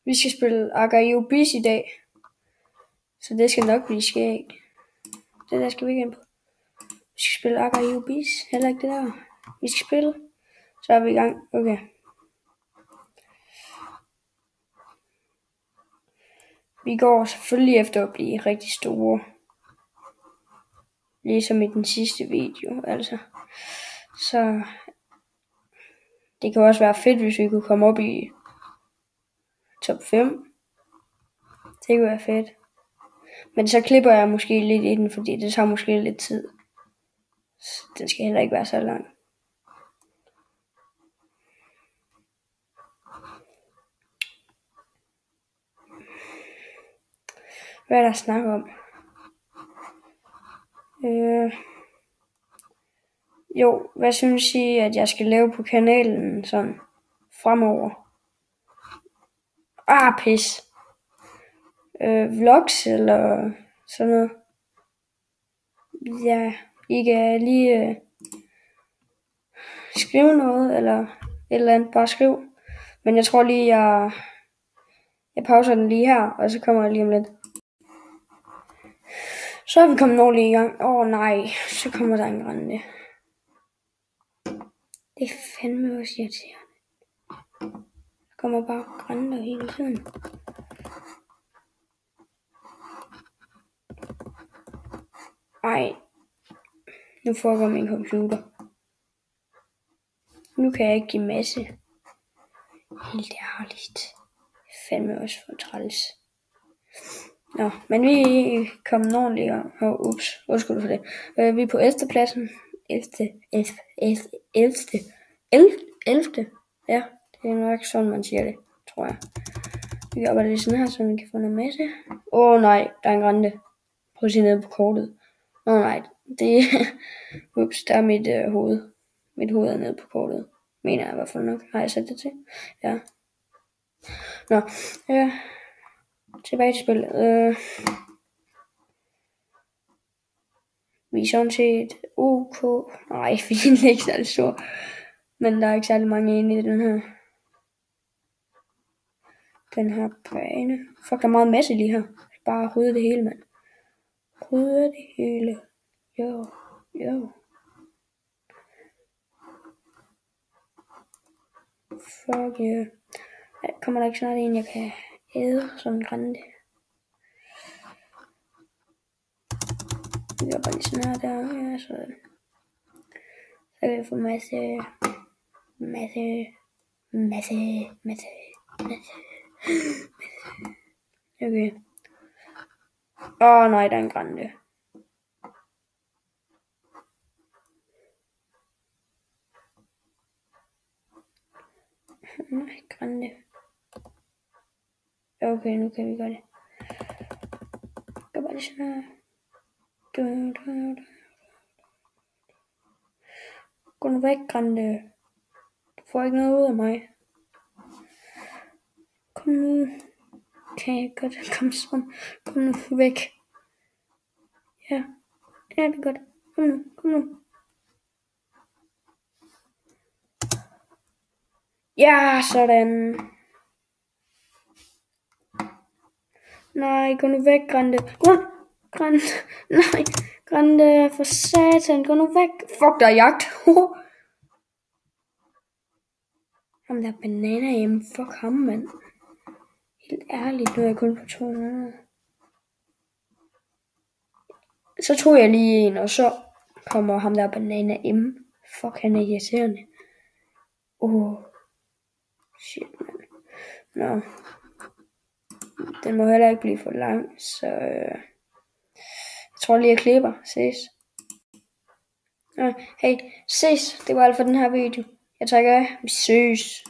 Vi skal spille Agario-Bis i dag. Så det skal nok blive skægt. Det der skal vi ikke ind på. Vi skal spille Agario-Bis. Heller ikke det der. Vi skal spille. Så er vi i gang. Okay. Vi går selvfølgelig efter at blive rigtig store. Ligesom i den sidste video, altså. Så det kan også være fedt, hvis vi kunne komme op i top 5. Det kunne være fedt. Men så klipper jeg måske lidt i den, fordi det tager måske lidt tid. Så den skal heller ikke være så lang. Hvad er der snak om? Jo, hvad synes I, at jeg skal lave på kanalen sådan fremover? Pis. Vlogs eller sådan noget. Ja, I kan lige skrive noget eller et eller andet. Bare skriv. Men jeg tror lige, jeg pauser den lige her, og så kommer jeg lige om lidt. Så er vi kommet ordentligt i gang. Nej, så kommer der en grænne. Det er fandme også irriterende. Der kommer bare grænne hele tiden. Nu foregår min computer. Nu kan jeg ikke give masse. Helt ærligt. Fandme også for træls. Nå, men vi er kommet ordentligt i gang. Undskyld for det. Vi er på 11. pladsen. 11. Ja, det er nok sådan, man siger det, tror jeg. Vi kan arbejde lidt sådan her, så vi kan få noget masse. Nej, der er en grænne. Prøv at se ned på kortet. Nej, det ups, der er mit hoved. Mit hoved er nede på kortet. Mener jeg i hvert fald nok. Har jeg sat det til? Ja. Nå, ja. Tilbage til spillet. Vi er sådan set OK. Nej, vi er ikke særlig stor. Men der er ikke særlig mange inde i den her bane. Fuck, der er meget masse lige her. Bare rydde det hele, mand. Rydde det hele. Jo. Fuck yeah. Kommer der ikke snart en, jeg kan æde sådan en grænne? Vi gør bare lige sådan her der. Ja, sådan. Så kan vi få masse. Okay. Nej, der er en grænne. Nej, grænne. Okay, nu kan vi gøre det. Gør bare det sådan her. Gå nu væk, grænne. Du får ikke noget ud af mig. Kom nu. Kan jeg godt komme sådan? Kom nu væk. Ja, det er godt. Kom nu. Ja, sådan. Nej, gå nu væk, Grande. Nej, Grande, for satan, gå nu væk. Fuck, der er jagt. Ham der bananer hjemme, fuck ham, mand. Helt ærligt, nu er jeg kun på 200. Så tog jeg lige en, og så kommer ham der bananer hjemme. Fuck, han er irriterende. Shit, mand. Nå. Den må heller ikke blive for lang, så jeg tror lige, jeg klipper. Ses. Hey, ses. Det var alt for den her video. Jeg takker af. Vi ses.